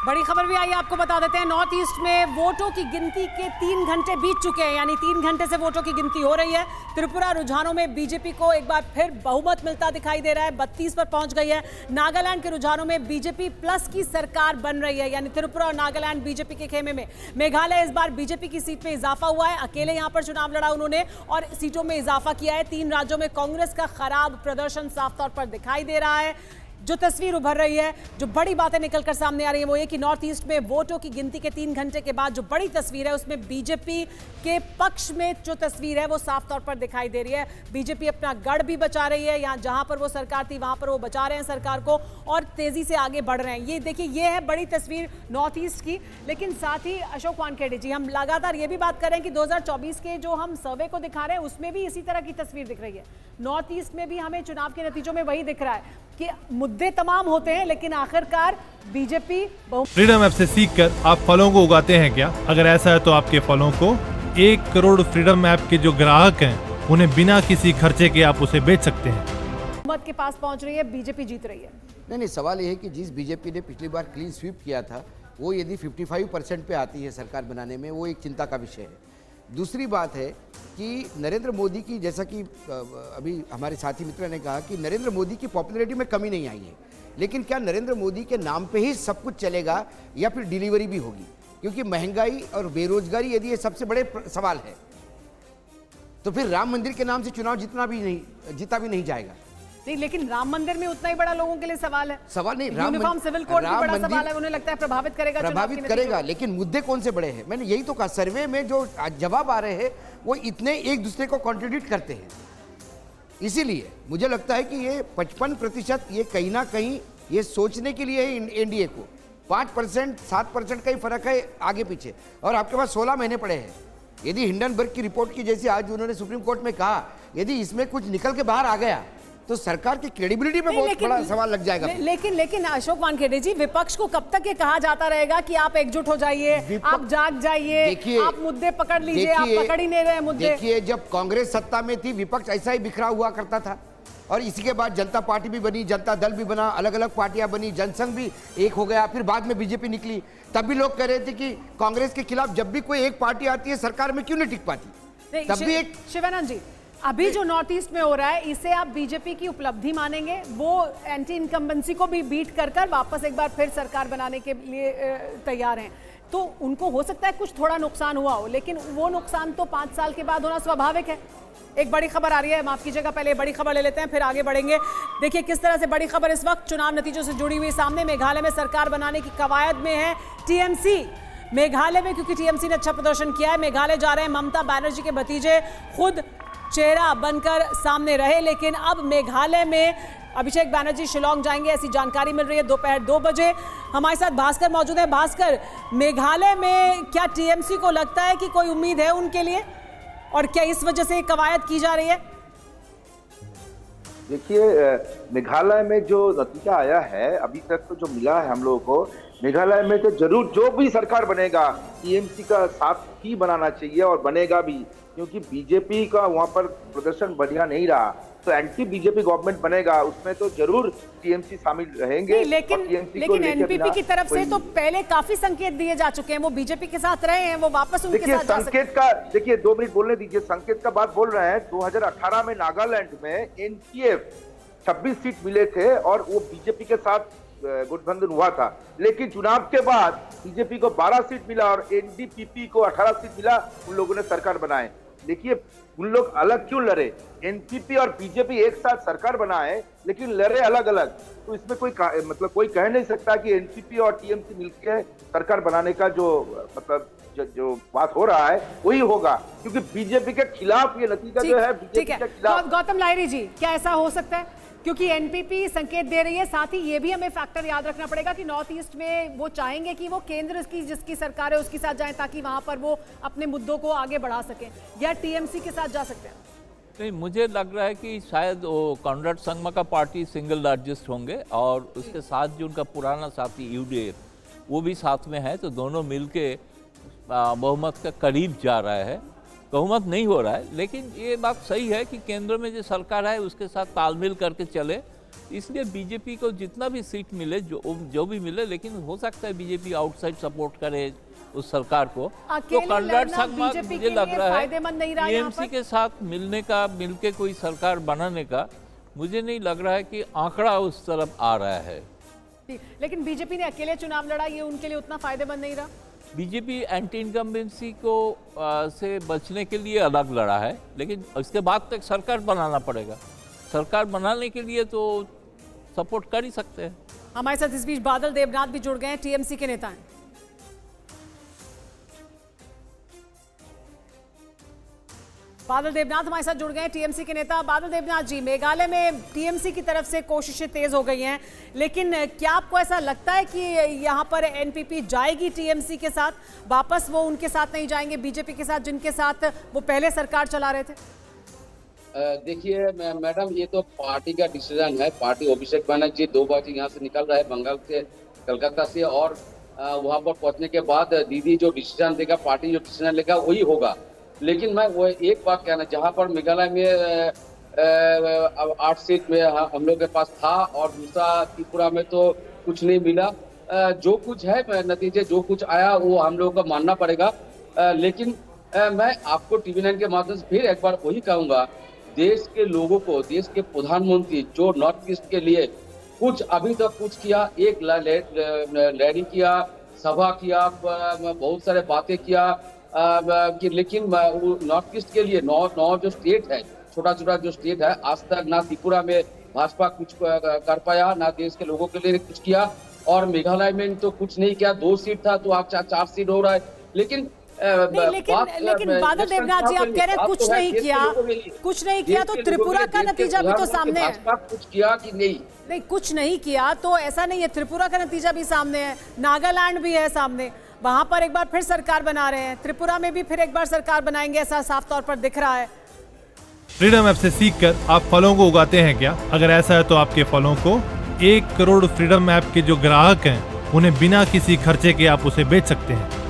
बड़ी खबर भी आई है, आपको बता देते हैं। नॉर्थ ईस्ट में वोटों की गिनती के 3 घंटे बीत चुके हैं, यानी 3 घंटे से वोटों की गिनती हो रही है। त्रिपुरा रुझानों में बीजेपी को एक बार फिर बहुमत मिलता दिखाई दे रहा है, 32 पर पहुंच गई है। नागालैंड के रुझानों में बीजेपी प्लस की सरकार बन रही है, यानी त्रिपुरा और नागालैंड बीजेपी के खेमे में। मेघालय इस बार बीजेपी की सीट में इजाफा हुआ है, अकेले यहां पर चुनाव लड़ा उन्होंने और सीटों में इजाफा किया है। 3 राज्यों में कांग्रेस का खराब प्रदर्शन साफ तौर पर दिखाई दे रहा है। जो तस्वीर उभर रही है, जो बड़ी बातें निकलकर सामने आ रही है, वो ये कि नॉर्थ ईस्ट में वोटों की गिनती के 3 घंटे के बाद जो बड़ी तस्वीर है उसमें बीजेपी के पक्ष में जो तस्वीर है वो साफ तौर पर दिखाई दे रही है। बीजेपी अपना गढ़ भी बचा रही है, यहाँ जहां पर वो सरकार थी वहां पर वो बचा रहे हैं सरकार को और तेजी से आगे बढ़ रहे हैं। ये देखिए, ये है बड़ी तस्वीर नॉर्थ ईस्ट की। लेकिन साथ ही अशोक वानखेड़े जी, हम लगातार ये भी बात कर रहे हैं कि 2024 के जो हम सर्वे को दिखा रहे हैं उसमें भी इसी तरह की तस्वीर दिख रही है। नॉर्थ ईस्ट में भी हमें चुनाव के नतीजों में वही दिख रहा है कि मुद्दे तमाम होते हैं लेकिन आखिरकार बीजेपी फ्रीडम ऐप से सीखकर आप फलों को उगाते हैं क्या? अगर ऐसा है तो आपके फलों को 1 करोड़ फ्रीडम ऐप के जो ग्राहक हैं उन्हें बिना किसी खर्चे के आप उसे बेच सकते हैं। बहुमत के पास पहुंच रही है, बीजेपी जीत रही है। नहीं, सवाल ये है कि जिस बीजेपी ने पिछली बार क्लीन स्वीप किया था वो यदि 55% पे आती है सरकार बनाने में, वो एक चिंता का विषय है। दूसरी बात है कि नरेंद्र मोदी की, जैसा कि अभी हमारे साथी मित्र ने कहा कि नरेंद्र मोदी की पॉपुलैरिटी में कमी नहीं आई है, लेकिन क्या नरेंद्र मोदी के नाम पे ही सब कुछ चलेगा या फिर डिलीवरी भी होगी? क्योंकि महंगाई और बेरोजगारी यदि ये सबसे बड़े सवाल है तो फिर राम मंदिर के नाम से चुनाव जीता भी नहीं जाएगा। नहीं, लेकिन राम मंदिर में उतना ही बड़ा लोगों के लिए सवाल है। सवाल नहीं, यूनिफॉर्म सिविल कोड भी बड़ा सवाल है, उन्हें लगता है प्रभावित करेगा, लेकिन मुद्दे कौन से बड़े हैं? मैंने यही तो कहा, सर्वे में जो जवाब आ रहे हैं वो इतने एक दूसरे को कॉन्ट्रडिक्ट करते हैं। इसीलिए मुझे लगता है कि ये 55% ये कहीं ना कहीं ये सोचने के लिए है एनडीए को। 5% 7% का ही फर्क है आगे पीछे, और आपके पास 16 महीने पड़े हैं। यदि हिंडनबर्ग की रिपोर्ट की जैसे आज उन्होंने सुप्रीम कोर्ट में कहा, यदि इसमें कुछ निकल के बाहर आ गया तो सरकार की क्रेडिबिलिटी पे बहुत बड़ा सवाल लग जाएगा। लेकिन अशोक वानखेड़े जी, विपक्ष को कब तक ये कहा जाता रहेगा कि आप एकजुट हो जाइए, आप जाग जाइए, आप मुद्दे पकड़ लीजिए, आप पकड़ ही नहीं रहे मुद्दे। देखिए, जब कांग्रेस सत्ता में थी विपक्ष ऐसा ही बिखरा हुआ करता था, और इसी के बाद जनता पार्टी भी बनी, जनता दल भी बना, अलग अलग पार्टियां बनी, जनसंघ भी एक हो गया, फिर बाद में बीजेपी निकली। तब भी लोग कह रहे थे कि कांग्रेस के खिलाफ जब भी कोई एक पार्टी आती है सरकार में क्यों नहीं टिक पाती। तब भी एक शिवानंद जी, अभी जो नॉर्थ ईस्ट में हो रहा है इसे आप बीजेपी की उपलब्धि मानेंगे? वो एंटी इनकम्बेंसी को भी बीट कर वापस एक बार फिर सरकार बनाने के लिए तैयार हैं, तो उनको हो सकता है कुछ थोड़ा नुकसान हुआ हो, लेकिन वो नुकसान तो 5 साल के बाद होना स्वाभाविक है। एक बड़ी खबर आ रही है, माफ कीजिएगा, पहले बड़ी खबर ले लेते हैं फिर आगे बढ़ेंगे। देखिए किस तरह से बड़ी खबर इस वक्त चुनाव नतीजों से जुड़ी हुई सामने। मेघालय में सरकार बनाने की कवायद में है टीएमसी। मेघालय में क्योंकि टीएमसी ने अच्छा प्रदर्शन किया है, मेघालय जा रहे हैं ममता बनर्जी के भतीजे खुद चेहरा बनकर सामने रहे, लेकिन अब मेघालय में अभिषेक बनर्जी शिलोंग जाएंगे, ऐसी जानकारी मिल रही है। दोपहर 2 बजे हमारे साथ भास्कर मौजूद है। भास्कर, मेघालय में क्या टीएमसी को लगता है कि कोई उम्मीद है उनके लिए, और क्या इस वजह से कवायद की जा रही है? देखिए, मेघालय में जो नतीजा आया है अभी तक तो जो मिला है हम लोगों को, मेघालय में तो जरूर जो भी सरकार बनेगा टीएमसी का साथ ही बनाना चाहिए, और बनेगा भी, क्योंकि बीजेपी का वहां पर प्रदर्शन बढ़िया नहीं रहा, तो एंटी बीजेपी गवर्नमेंट बनेगा, उसमें तो जरूर टीएमसी शामिल रहेंगे। लेकिन एनपीपी की तरफ से तो पहले काफी संकेत दिए जा चुके हैं, वो बीजेपी के साथ रहे हैं, वो वापस उनके साथ जा सकते हैं। संकेत का देखिए, 2 मिनट बोलने दीजिए। संकेत का बात बोल रहे हैं, 2018 में नागालैंड में एनपीएफ 26 सीट मिले थे और वो बीजेपी के साथ गठबंधन हुआ था, लेकिन चुनाव के बाद बीजेपी को 12 सीट मिला और एनडीपीपी को 18 सीट मिला, उन लोगों ने सरकार बनाए। देखिए, उन लोग अलग क्यों लड़े? एनपीपी और बीजेपी एक साथ सरकार बनाए लेकिन लड़े अलग अलग, तो इसमें कोई कह नहीं सकता कि एनपीपी और टीएमसी मिलकर सरकार बनाने का जो बात हो रहा है वही होगा, क्योंकि बीजेपी के खिलाफ ये नतीजा जो है बीजेपी के खिलाफ। गौतम लाहिरी जी, क्या ऐसा हो सकता है? क्योंकि एनपीपी संकेत दे रही है, साथ ही ये भी हमें फैक्टर याद रखना पड़ेगा कि नॉर्थ ईस्ट में वो चाहेंगे कि वो केंद्र की जिसकी सरकार है उसके साथ जाएं, ताकि वहां पर वो अपने मुद्दों को आगे बढ़ा सकें, या टीएमसी के साथ जा सकते हैं? नहीं, मुझे लग रहा है कि शायद वो कॉनराड संगमा का पार्टी सिंगल लार्जेस्ट होंगे, और उसके साथ जो उनका पुराना साथी यूडीएफ वो भी साथ में है, तो दोनों मिलके बहुमत के करीब जा रहा है। बहुमत नहीं हो रहा है, लेकिन ये बात सही है कि केंद्र में जो सरकार है उसके साथ तालमेल करके चले, इसलिए बीजेपी को जितना भी सीट मिले, जो भी मिले, लेकिन हो सकता है बीजेपी आउटसाइड सपोर्ट करे उस सरकार को। तो अकेले कॉन्राड लड़ना संगमा बीजेपी मुझे के लग लिए रहा है फायदेमंद नहीं रहा यहाँ टीएमसी पर। के साथ मिलके कोई सरकार बनाने का मुझे नहीं लग रहा है कि आंकड़ा उस तरफ आ रहा है। लेकिन बीजेपी ने अकेले चुनाव लड़ा, ये उनके लिए उतना फायदेमंद नहीं रहा। बीजेपी एंटी इनकम्बेंसी को से बचने के लिए अलग लड़ा है, लेकिन इसके बाद तक सरकार बनाना पड़ेगा। सरकार बनाने के लिए तो सपोर्ट कर ही सकते हैं। हमारे साथ इस बीच बादल देवनाथ भी जुड़ गए हैं, टीएमसी के नेता हैं। बादल देवनाथ हमारे साथ जुड़ गए हैं, टीएमसी के नेता। बादल देवनाथ जी, मेघालय में टीएमसी की तरफ से कोशिशें तेज हो गई हैं, लेकिन क्या आपको ऐसा लगता है कि यहां पर एनपीपी जाएगी टीएमसी के साथ वापस, वो उनके साथ नहीं जाएंगे बीजेपी के साथ जिनके साथ वो पहले सरकार चला रहे थे? देखिए मैडम, ये तो पार्टी का डिसीजन है। पार्टी अभिषेक बनर्जी 2 बजे यहाँ से निकल रहा है, बंगाल से, कलकत्ता से, और वहाँ पर पहुँचने के बाद दीदी जो डिसीजन देगा, पार्टी जो डिसीजन लेगा वही होगा। लेकिन मैं वो एक बात कहना, जहाँ पर मेघालय में 8 सीट में हम लोग के पास था और दूसरा त्रिपुरा में तो कुछ नहीं मिला। जो कुछ है नतीजे, जो कुछ आया वो हम लोगों को मानना पड़ेगा। लेकिन मैं आपको TV9 के माध्यम से फिर एक बार वही कहूँगा, देश के लोगों को, देश के प्रधानमंत्री जो नॉर्थ ईस्ट के लिए कुछ अभी तक कुछ किया, एक रैली किया, सभा किया, बहुत सारे बातें किया, लेकिन नॉर्थ ईस्ट के लिए नौ जो स्टेट है, छोटा छोटा जो स्टेट है, आज तक ना त्रिपुरा में भाजपा कुछ कर पाया, ना देश के लोगों के लिए कुछ किया, और मेघालय में तो कुछ नहीं किया। 2 सीट था तो आप 4 सीट हो रहा है। लेकिन लेकिन बादल देवनाथ जी, आप कह रहे हैं कुछ नहीं किया, तो त्रिपुरा का नतीजा भी तो सामने है। कुछ किया कि नहीं, कुछ नहीं किया तो ऐसा नहीं है, त्रिपुरा का नतीजा भी सामने है, नागालैंड भी है सामने, वहां पर एक बार फिर सरकार बना रहे हैं, त्रिपुरा में भी फिर एक बार सरकार बनाएंगे, ऐसा साफ तौर पर दिख रहा है। फ्रीडम ऐप से सीखकर आप फलों को उगाते हैं क्या? अगर ऐसा है तो आपके फलों को 1 करोड़ फ्रीडम ऐप के जो ग्राहक हैं उन्हें बिना किसी खर्चे के आप उसे बेच सकते हैं।